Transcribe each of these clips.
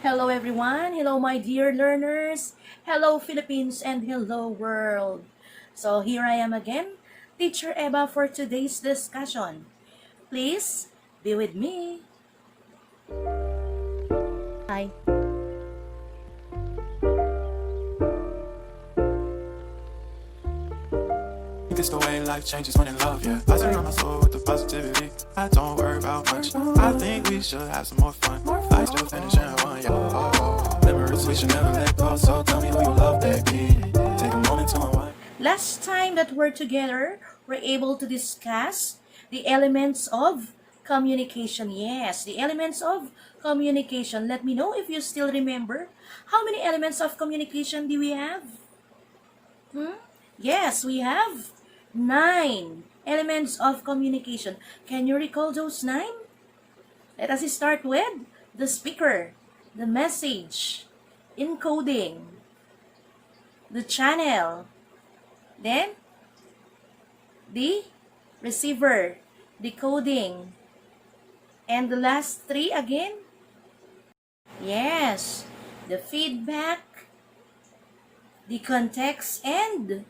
Hello everyone, hello my dear learners, hello Philippines, and hello world. So here I am again, Teacher Eva for today's discussion. Please be with me. Hi. It's the way life changes when in love, yeah. I surround my soul with the positivity. I don't worry about much. I think we should have some more fun. I still finishing one, yeah. Memories we should never let go. So tell me who you love, baby. Take a moment to unwind. Last time that we're together, we're able to discuss the elements of communication. Yes, the elements of communication. Let me know if you still remember. How many elements of communication do we have? Yes, we have 9 elements of communication. Can you recall those 9? Let us start with the speaker, the message, encoding, the channel, then the receiver, decoding, and the last 3 again? Yes, the feedback, the context, and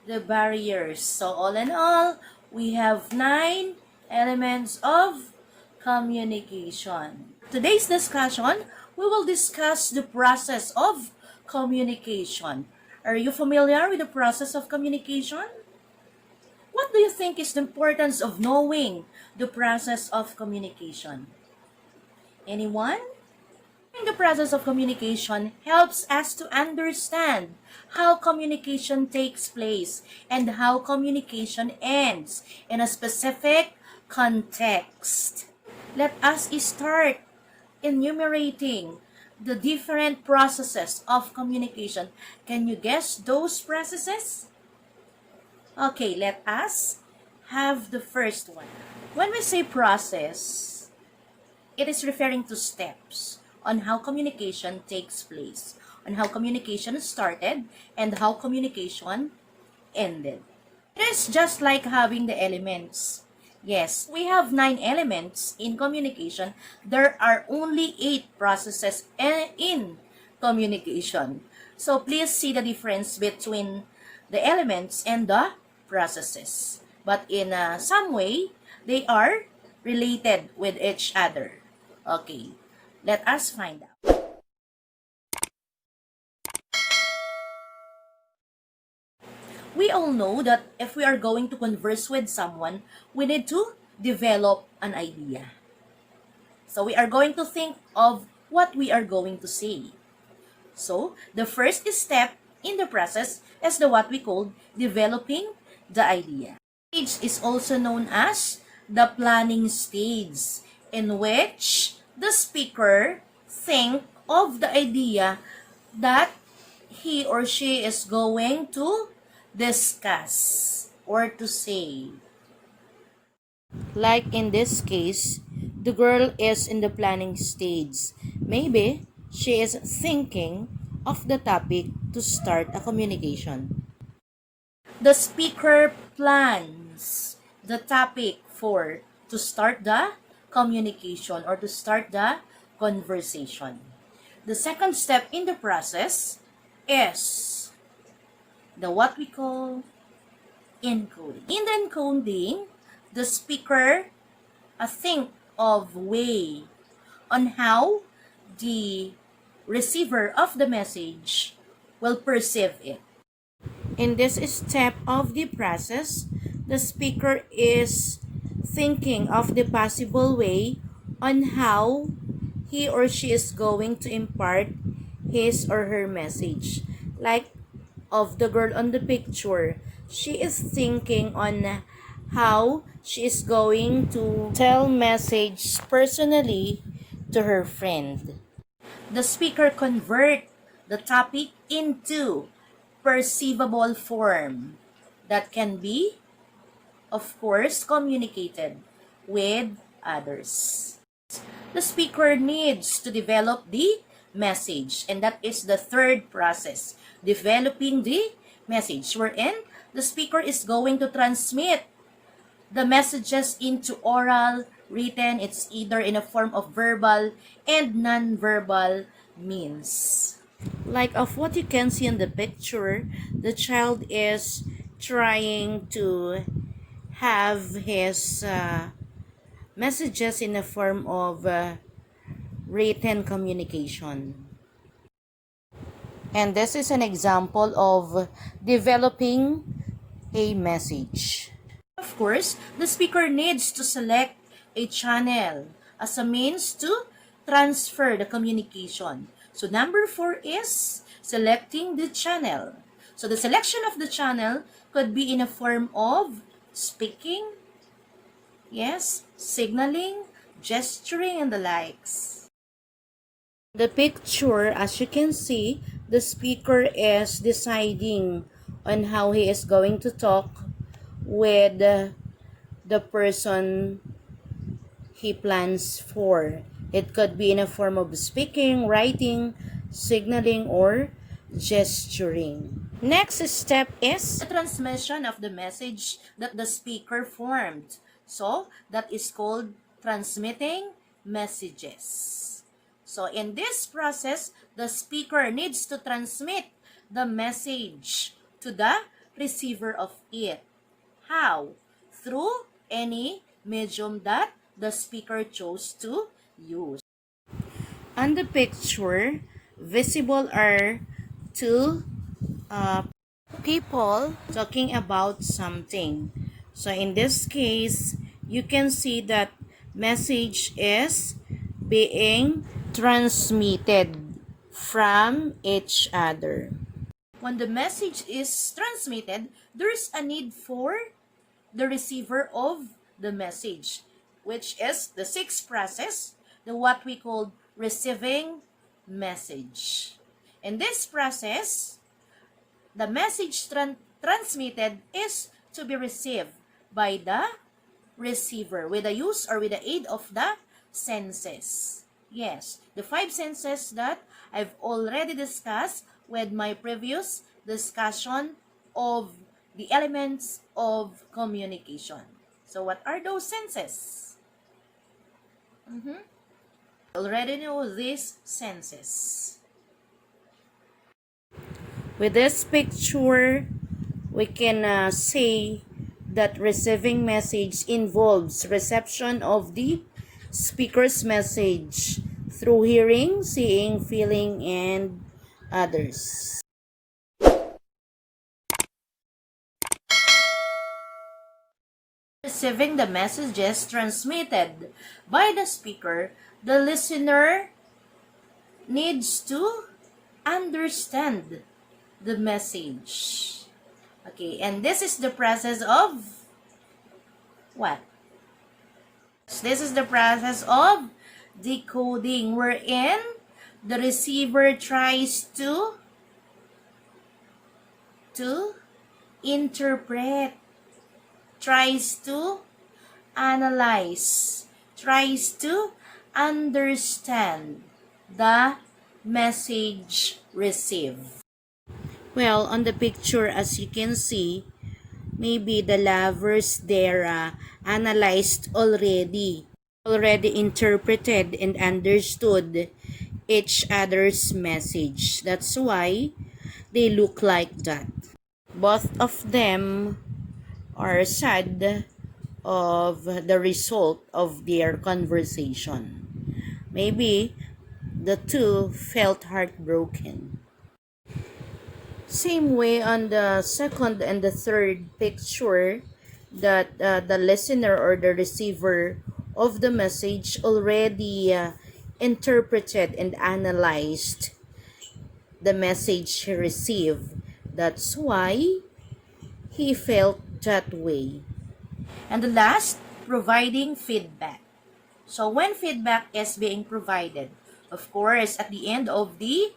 the barriers. So all in all, we have 9 elements of communication. Today's discussion, we will discuss the process of communication. Are you familiar with the process of communication? What do you think is the importance of knowing the process of communication? Anyone? The process of communication helps us to understand how communication takes place and how communication ends in a specific context. Let us start enumerating the different processes of communication. Can you guess those processes? Okay, let us have the first one. When we say process, it is referring to steps on how communication takes place, on how communication started, and how communication ended. It is just like having the elements. Yes, we have 9 elements in communication. There are only 8 processes in communication. So please see the difference between the elements and the processes. But in some way, they are related with each other. Okay, let us find out. We all know that if we are going to converse with someone, we need to develop an idea. So we are going to think of what we are going to say. So the first step in the process is the what we call developing the idea. Stage is also known as the planning stage, in which the speaker think of the idea that he or she is going to discuss or to say. Like in this case, the girl is in the planning stage. Maybe she is thinking of the topic to start a communication. The speaker plans the topic for to start the communication or to start the conversation. The second step in the process is the what we call encoding. In the encoding, the speaker think of way on how the receiver of the message will perceive it. In this step of the process, the speaker is thinking of the possible way on how he or she is going to impart his or her message. Like of the girl on the picture, she is thinking on how she is going to tell message personally to her friend. The speaker convert the topic into perceivable form that can be, of course, communicated with others. The speaker needs to develop the message, and that is the third process, developing the message, wherein the speaker is going to transmit the messages into oral, written. It's either in a form of verbal and non-verbal means. Like of what you can see in the picture, the child is trying to have his messages in the form of written communication. And this is an example of developing a message. Of course, the speaker needs to select a channel as a means to transfer the communication. So number 4 is selecting the channel. So the selection of the channel could be in a form of speaking, yes, signaling, gesturing, and the likes. The picture, as you can see, the speaker is deciding on how he is going to talk with the person he plans for. It could be in a form of speaking, writing, signaling, or gesturing. Next step is the transmission of the message that the speaker formed. So, that is called transmitting messages. So, in this process, the speaker needs to transmit the message to the receiver of it. How? Through any medium that the speaker chose to use. On the picture, visible are two people talking about something. So in this case, you can see that message is being transmitted from each other. When the message is transmitted, there's a need for the receiver of the message, which is the sixth process, the what we call receiving message. In this process, the message transmitted is to be received by the receiver with the use or with the aid of the senses. Yes, the 5 senses that I've already discussed with my previous discussion of the elements of communication. So what are those senses? Already know these senses. With this picture, we can say that receiving message involves reception of the speaker's message through hearing, seeing, feeling, and others. Receiving the messages transmitted by the speaker, the listener needs to understand the message. Okay, and this is the process of what? This is the process of decoding, wherein the receiver tries to interpret, tries to analyze, tries to understand the message received. Well, on the picture, as you can see, maybe the lovers there analyzed already interpreted and understood each other's message. That's why they look like that. Both of them are sad of the result of their conversation. Maybe the two felt heartbroken. Same way on the second and the third picture, that the listener or the receiver of the message already interpreted and analyzed the message he received. That's why he felt that way. And the last, providing feedback. So when feedback is being provided, of course, at the end of the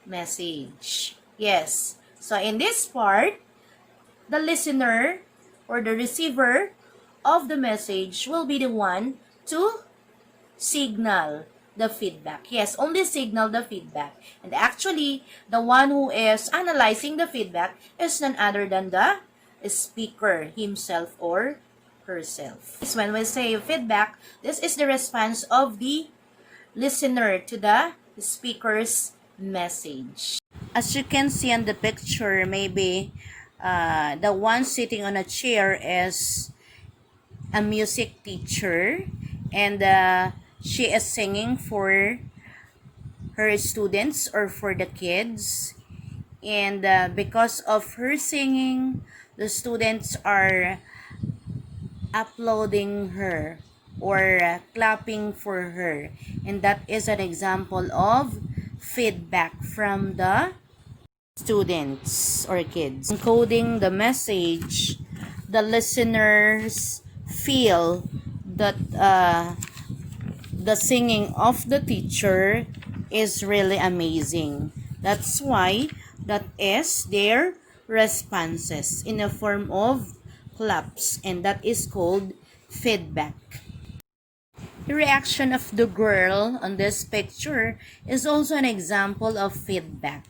message. Yes. So in this part, the listener or the receiver of the message will be the one to signal the feedback. Yes, only signal the feedback. And actually, the one who is analyzing the feedback is none other than the speaker himself or herself. When we say feedback, this is the response of the listener to the speaker's message. As you can see on the picture, maybe the one sitting on a chair is a music teacher, and she is singing for her students or for the kids. And because of her singing, the students are uploading her or clapping for her, and that is an example of feedback from the students or kids. Encoding the message, the listeners feel that the singing of the teacher is really amazing. That's why that is their responses in a form of claps, and that is called feedback. The reaction of the girl on this picture is also an example of feedback.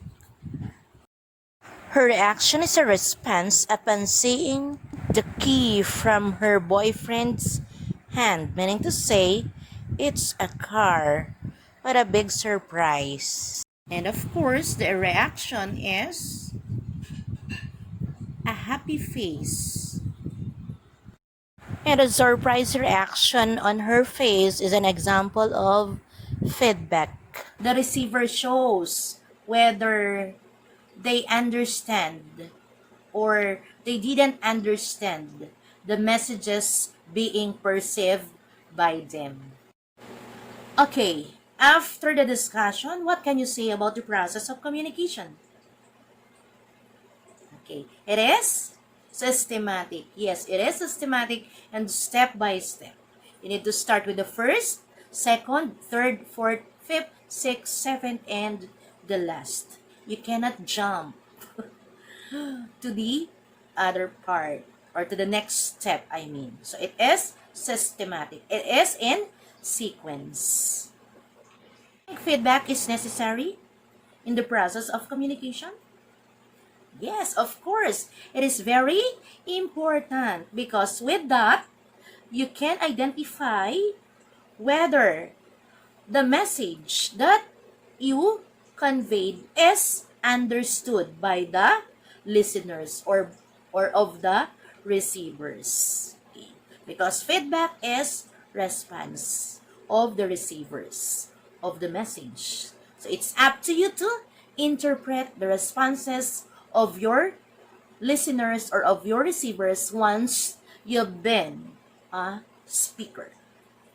Her reaction is a response upon seeing the key from her boyfriend's hand, meaning to say, it's a car. What a big surprise. And of course, the reaction is a happy face. And a surprise reaction on her face is an example of feedback. The receiver shows whether they understand or they didn't understand the messages being perceived by them. Okay, after the discussion, what can you say about the process of communication? Okay, it is systematic. Yes, it is systematic and step by step. You need to start with the first, second, third, fourth, fifth, sixth, seventh, and the last. You cannot jump to the other part or to the next step, I mean. So it is systematic. It is in sequence. Feedback is necessary in the process of communication? Yes, of course. It is very important because with that, you can identify whether the message that you conveyed is understood by the listeners or of the receivers. Okay. Because feedback is response of the receivers of the message. So it's up to you to interpret the responses of your listeners or of your receivers once you've been a speaker.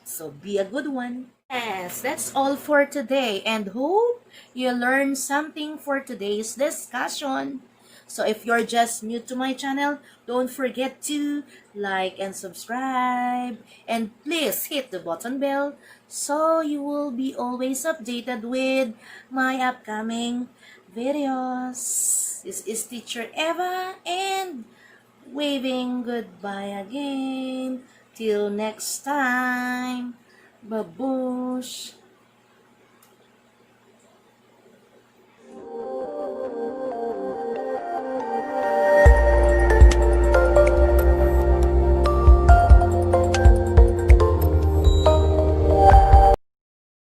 So be a good one. Yes, that's all for today, and hope you learned something for today's discussion. So if you're just new to my channel, don't forget to like and subscribe, and please hit the button bell so you will be always updated with my upcoming videos. This is Teacher Eva, and waving goodbye again. Till next time. Babush.